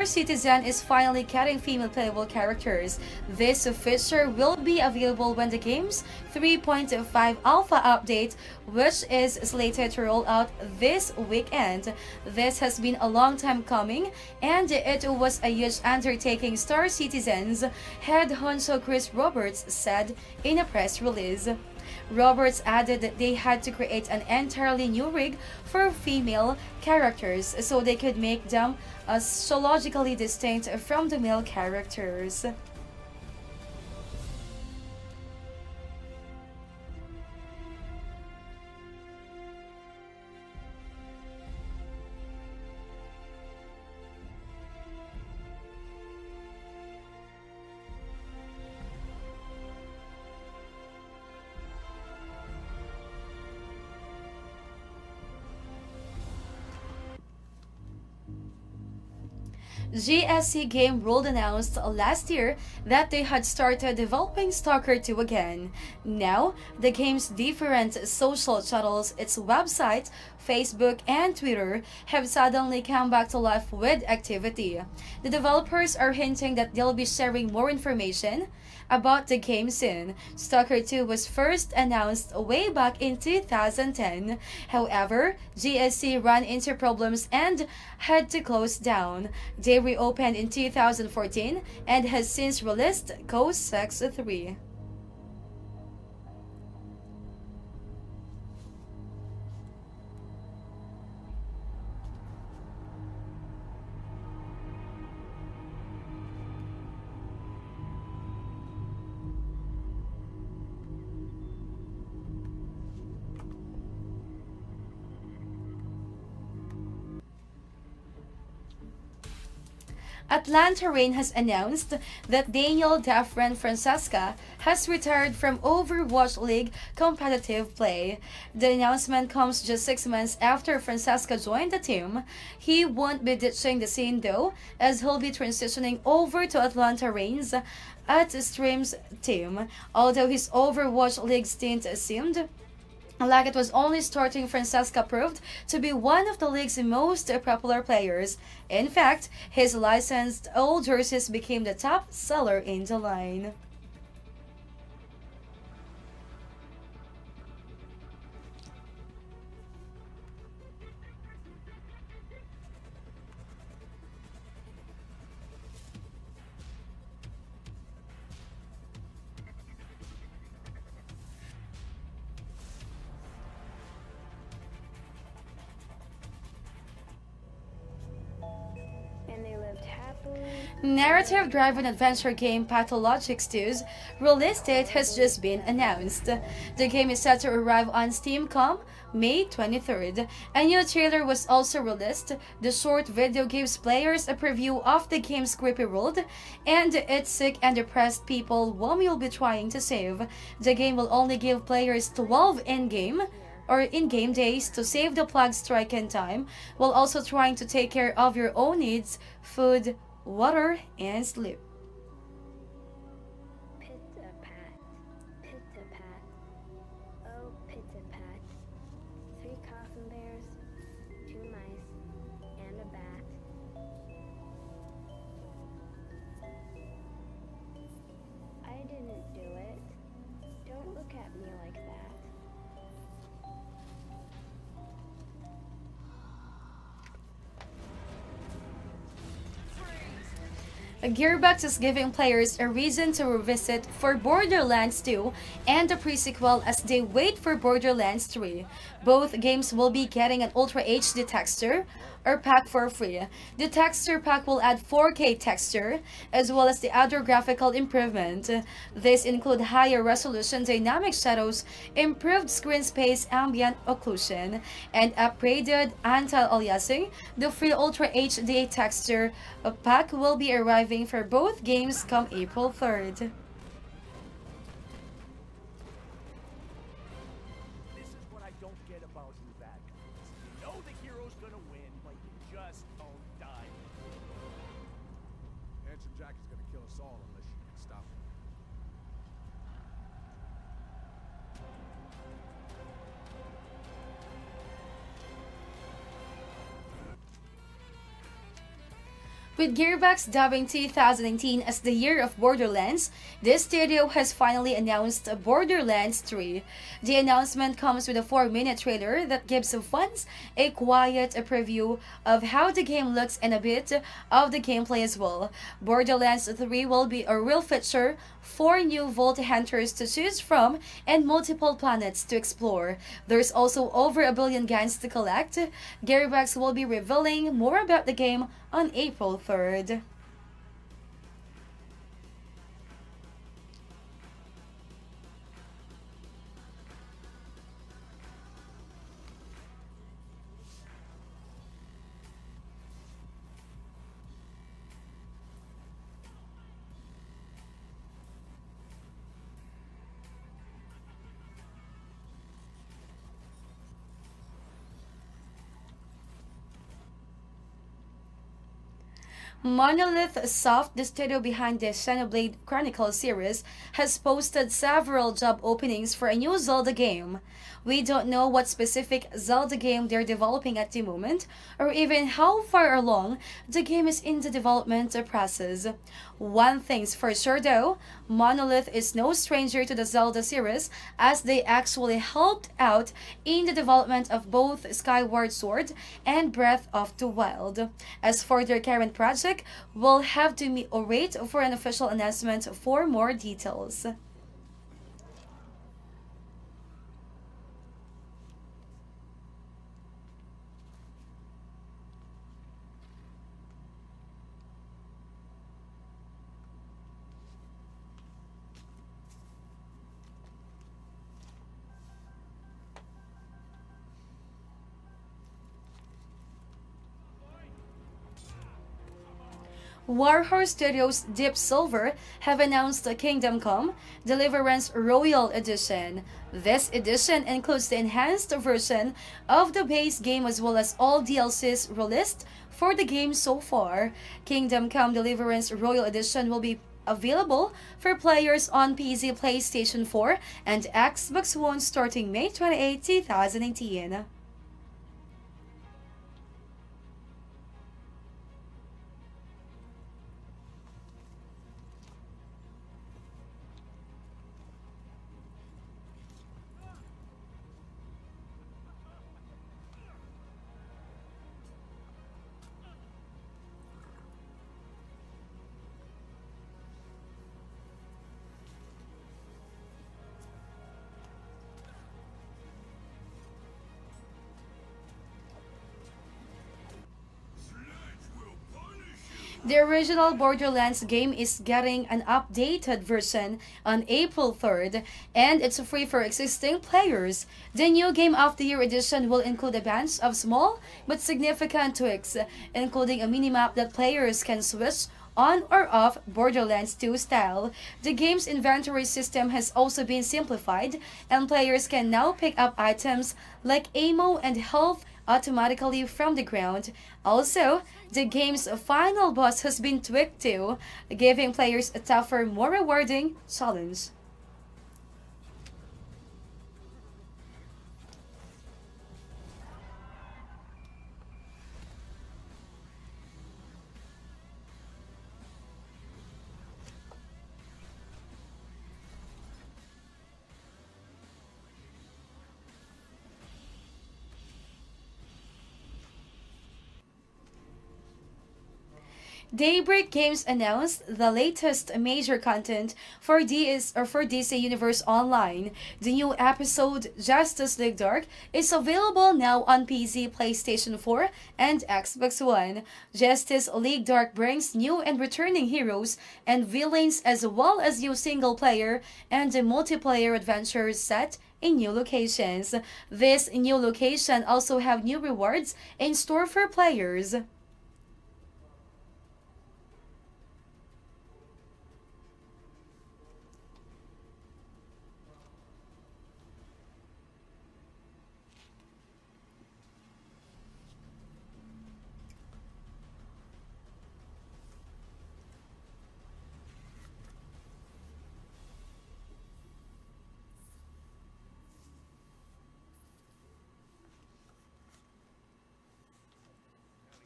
Citizen is finally getting female playable characters. This feature will be available when the game's 3.5 alpha update, which is slated to roll out this weekend. This has been a long time coming, and it was a huge undertaking, Star Citizen's head honcho Chris Roberts said in a press release. Roberts added that they had to create an entirely new rig for female characters so they could make them sociologically distinct from the male characters. GSC Game World announced last year that they had started developing Stalker 2 again. Now, the game's different social channels, its website, Facebook, and Twitter have suddenly come back to life with activity. The developers are hinting that they'll be sharing more information about the game soon. Stalker 2 was first announced way back in 2010. However, GSC ran into problems and had to close down. They reopened in 2014 and has since released Ghost Sex 3. Atlanta Reign has announced that Daniel Dafren Francesca has retired from Overwatch League competitive play. The announcement comes just 6 months after Francesca joined the team. He won't be ditching the scene though, as he'll be transitioning over to Atlanta Reign's at Stream's team. Although his Overwatch League stint seemed like it was only starting, Francesca proved to be one of the league's most popular players. In fact, his licensed old jerseys became the top seller in the line. Narrative-driven adventure game Pathologics 2's release date has just been announced. The game is set to arrive on Steam come May 23rd. A new trailer was also released. The short video gives players a preview of the game's creepy world and its sick and depressed people whom you'll be trying to save. The game will only give players 12 in-game days to save the plague strike in time, while also trying to take care of your own needs, food, water, and sleep. Pit-a-pat, pit-a-pat, oh pit-a-pat. 3 coffin bears, 2 mice, and a bat. I didn't do it. Don't look at me like that. Gearbox is giving players a reason to revisit for Borderlands 2 and the pre-sequel as they wait for Borderlands 3. Both games will be getting an Ultra HD texture or pack for free. The texture pack will add 4K texture as well as the other graphical improvement. These include higher resolution dynamic shadows, improved screen space ambient occlusion, and upgraded anti-aliasing. The free Ultra HD texture pack will be arriving for both games come April 3rd. This is what I don't get about you bad guys. You know the hero's gonna win, but you just don't die. Handsome Jack is gonna kill us all unless you can stop him. With Gearbox dubbing 2019 as the year of Borderlands, this studio has finally announced Borderlands 3. The announcement comes with a 4-minute trailer that gives fans a quiet preview of how the game looks and a bit of the gameplay as well. Borderlands 3 will be a real feature, 4 new Vault Hunters to choose from, and multiple planets to explore. There's also over a billion guns to collect. Gearbox will be revealing more about the game on April 3rd. Monolith Soft, the studio behind the Xenoblade Chronicles series, has posted several job openings for a new Zelda game. We don't know what specific Zelda game they're developing at the moment, or even how far along the game is in the development process. One thing's for sure though, Monolith is no stranger to the Zelda series, as they actually helped out in the development of both Skyward Sword and Breath of the Wild. As for their current project, we'll have to wait for an official announcement for more details. Warhorse Studios' Deep Silver have announced the Kingdom Come Deliverance Royal Edition. This edition includes the enhanced version of the base game as well as all DLCs released for the game so far. Kingdom Come Deliverance Royal Edition will be available for players on PC, PlayStation 4, and Xbox One starting May 28, 2018. The original Borderlands game is getting an updated version on April 3rd, and it's free for existing players. The new Game of the Year edition will include a bunch of small but significant tweaks, including a minimap that players can switch on or off Borderlands 2 style. The game's inventory system has also been simplified, and players can now pick up items like ammo and health automatically from the ground. Also, the game's final boss has been tweaked too, giving players a tougher, more rewarding challenge. Daybreak Games announced the latest major content for DC Universe Online. The new episode, Justice League Dark, is available now on PC, PlayStation 4, and Xbox One. Justice League Dark brings new and returning heroes and villains as well as new single-player and multiplayer adventures set in new locations. This new location also have new rewards in store for players.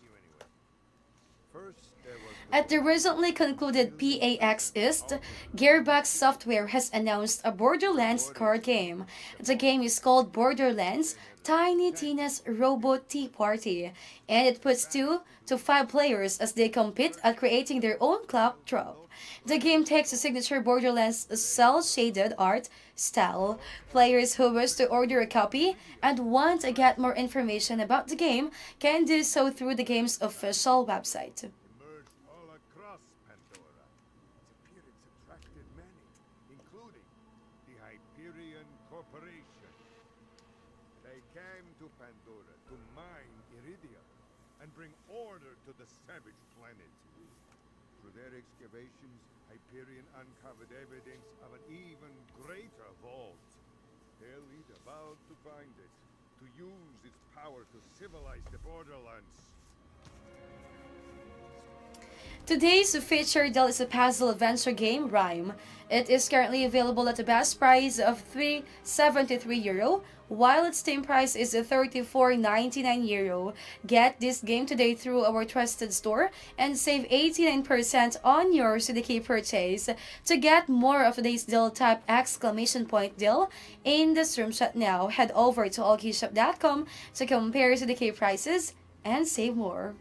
You anyway. At the recently concluded PAX East, Gearbox Software has announced a Borderlands card game. The game is called Borderlands Tiny Tina's Robot Tea Party, and it puts 2 to 5 players as they compete at creating their own clock drop. The game takes the signature Borderlands cel-shaded art style. Players who wish to order a copy and want to get more information about the game can do so through the game's official website. Emerged all across Pandora. Its appearance attracted many, including the Hyperion Corporation. They came to Pandora to mine iridium and bring order to the savage planet. Through their excavations, Hyperion uncovered evidence of an even greater vault. Their leader vowed to find it, to use its power to civilize the Borderlands. Today's featured deal is a puzzle adventure game, Rhyme. It is currently available at the best price of €373, while its Steam price is €34.99. Get this game today through our trusted store and save 89% on your CDK purchase. To get more of today's deal, type !deal in the stream chat now. Head over to Allkeyshop.com to compare CDK prices and save more.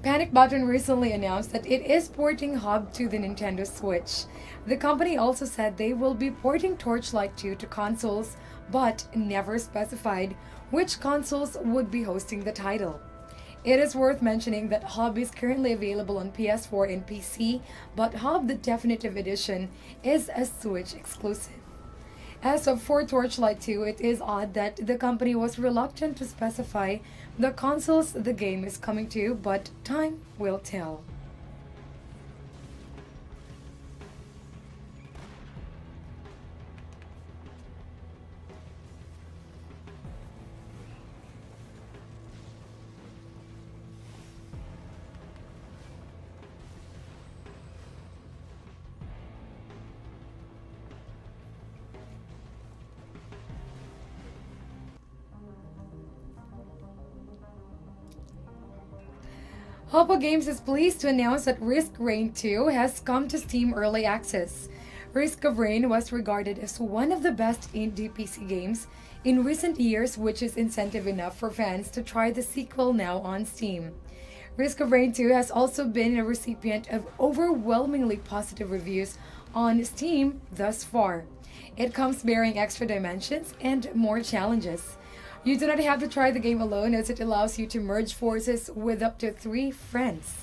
Panic Button recently announced that it is porting Hub to the Nintendo Switch. The company also said they will be porting Torchlight 2 to consoles, but never specified which consoles would be hosting the title. It is worth mentioning that Hub is currently available on PS4 and PC, but Hub the Definitive Edition is a Switch exclusive. As for Torchlight 2, it is odd that the company was reluctant to specify the consoles the game is coming to, but time will tell. Oppo Games is pleased to announce that Risk of Rain 2 has come to Steam Early Access. Risk of Rain was regarded as one of the best indie PC games in recent years, which is incentive enough for fans to try the sequel now on Steam. Risk of Rain 2 has also been a recipient of overwhelmingly positive reviews on Steam thus far. It comes bearing extra dimensions and more challenges. You do not have to try the game alone, as it allows you to merge forces with up to 3 friends.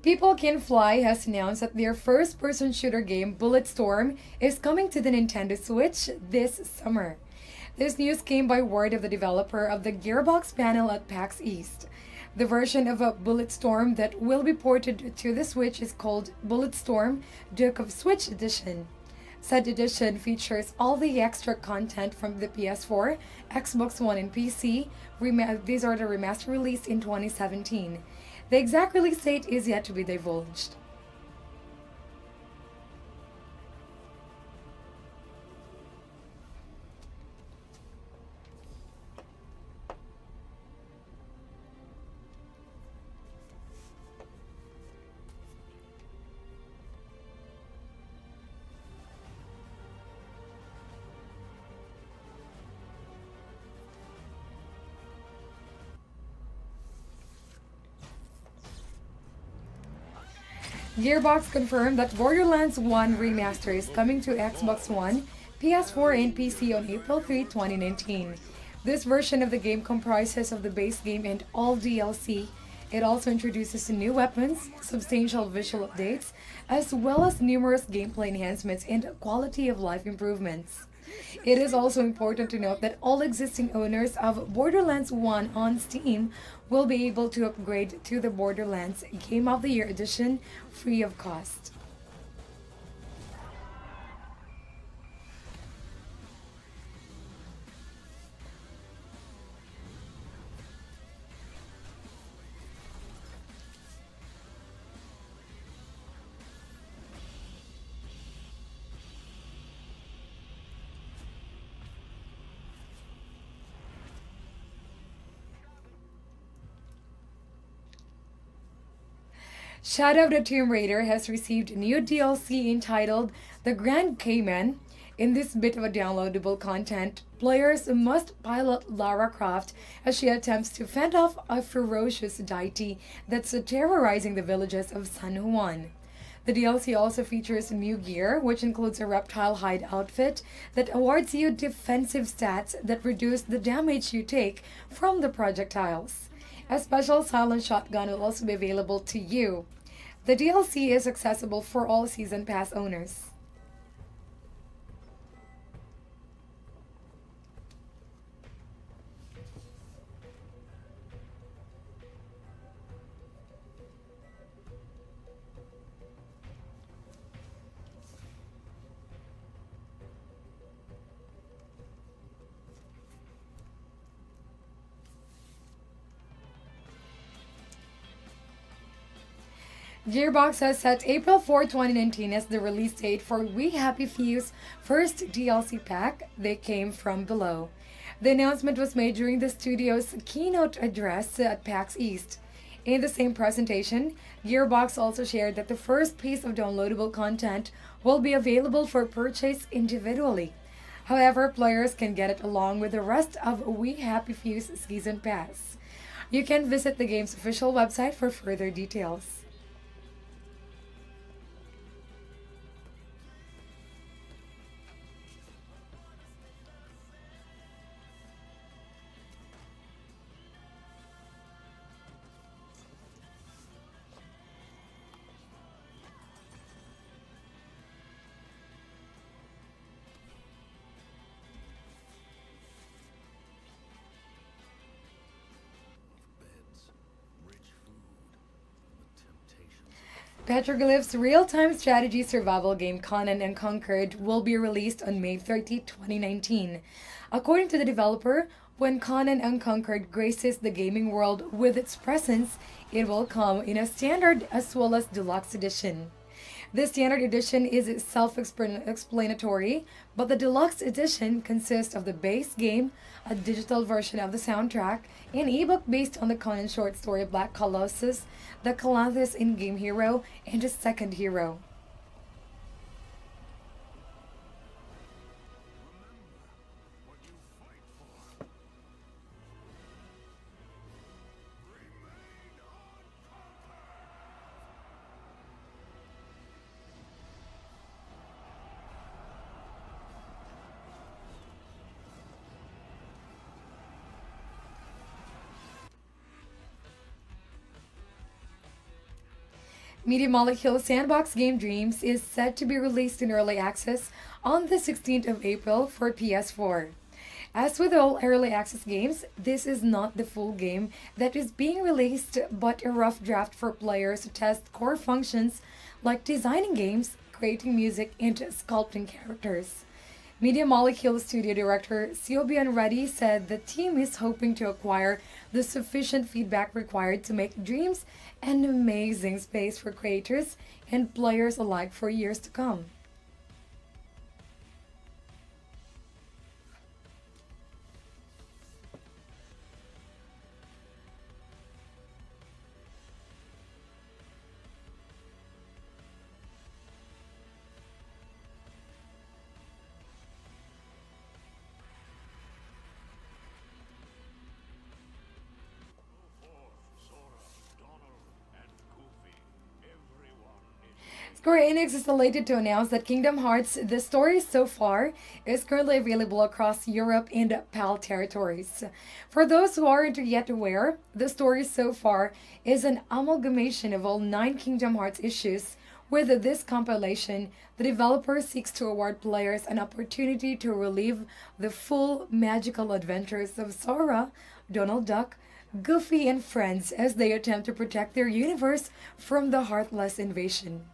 People Can Fly has announced that their first-person shooter game, Bulletstorm, is coming to the Nintendo Switch this summer. This news came by word of the developer of the Gearbox panel at PAX East. The version of a Bulletstorm that will be ported to the Switch is called Bulletstorm Duke of Switch Edition. Said edition features all the extra content from the PS4, Xbox One, and PC. These are the remaster released in 2017. The exact release date is yet to be divulged. Gearbox confirmed that Borderlands 1 Remaster is coming to Xbox One, PS4, and PC on April 3, 2019. This version of the game comprises of the base game and all DLC. It also introduces new weapons, substantial visual updates, as well as numerous gameplay enhancements and quality of life improvements. It is also important to note that all existing owners of Borderlands 1 on Steam will be able to upgrade to the Borderlands Game of the Year Edition free of cost. Shadow of the Tomb Raider has received new DLC entitled The Grand Cayman. In this bit of a downloadable content, players must pilot Lara Croft as she attempts to fend off a ferocious deity that's terrorizing the villages of San Juan. The DLC also features new gear, which includes a reptile hide outfit that awards you defensive stats that reduce the damage you take from the projectiles. A special silent shotgun will also be available to you. The DLC is accessible for all Season Pass owners. Gearbox has set April 4, 2019 as the release date for We Happy Few's first DLC pack, They Came From Below. The announcement was made during the studio's keynote address at PAX East. In the same presentation, Gearbox also shared that the first piece of downloadable content will be available for purchase individually. However, players can get it along with the rest of We Happy Few's Season Pass. You can visit the game's official website for further details. Petroglyph's real-time strategy survival game Conan and Conquered will be released on May 30, 2019. According to the developer, when Conan and Conquered graces the gaming world with its presence, it will come in a standard as well as deluxe edition. The standard edition is self-explanatory, but the deluxe edition consists of the base game, a digital version of the soundtrack, an ebook based on the Conan short story Black Colossus, the Calanthus in-game hero, and a second hero. Media Molecule's sandbox game Dreams is set to be released in early access on the 16th of April for PS4. As with all early access games, this is not the full game that is being released, but a rough draft for players to test core functions like designing games, creating music, and sculpting characters. Media Molecule studio director Siobian Reddy said the team is hoping to acquire the sufficient feedback required to make Dreams an amazing space for creators and players alike for years to come. Square Enix is elated to announce that Kingdom Hearts The Story So Far is currently available across Europe and PAL territories. For those who aren't yet aware, The Story So Far is an amalgamation of all 9 Kingdom Hearts issues. With this compilation, the developer seeks to award players an opportunity to relive the full magical adventures of Sora, Donald Duck, Goofy, and friends as they attempt to protect their universe from the Heartless invasion.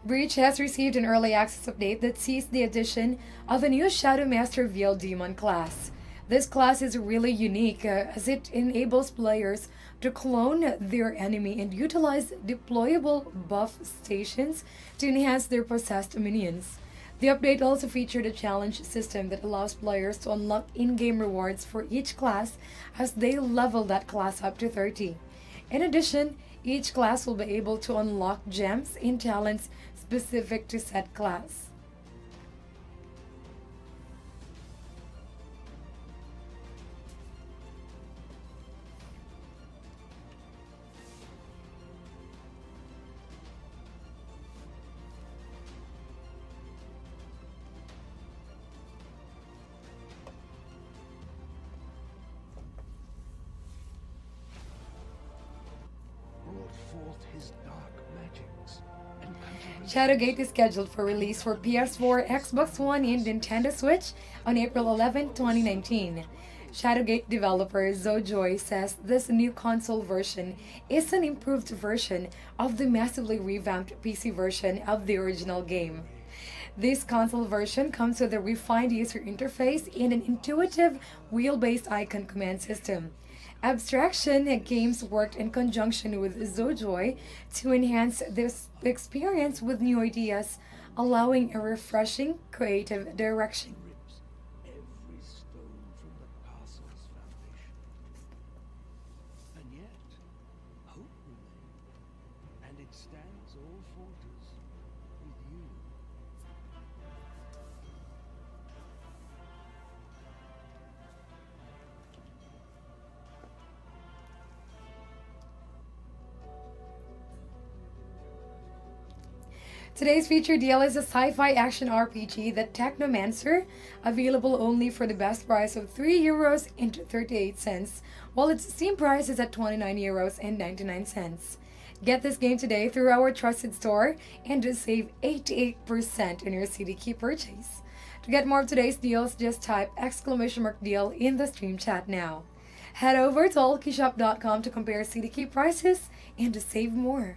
Breach has received an early access update that sees the addition of a new Shadow Master Veil Demon class. This class is really unique as it enables players to clone their enemy and utilize deployable buff stations to enhance their possessed minions. The update also featured a challenge system that allows players to unlock in-game rewards for each class as they level that class up to 30. In addition, each class will be able to unlock gems and talents specific to said class. Shadowgate is scheduled for release for PS4, Xbox One, and Nintendo Switch on April 11, 2019. Shadowgate developer Zojoy says this new console version is an improved version of the massively revamped PC version of the original game. This console version comes with a refined user interface and an intuitive wheel-based icon command system. Abstraction Games worked in conjunction with Zojoy to enhance this experience with new ideas, allowing a refreshing creative direction. Every stone from the castle's foundation. And yet, hope remains, and it stands all falters with you. Today's featured deal is a sci-fi action RPG, The Technomancer, available only for the best price of €3.38, while its Steam price is at €29.99. Get this game today through our trusted store and save 88% on your CD key purchase. To get more of today's deals, just type !deal in the stream chat now. Head over to Allkeyshop.com to compare CD key prices and to save more.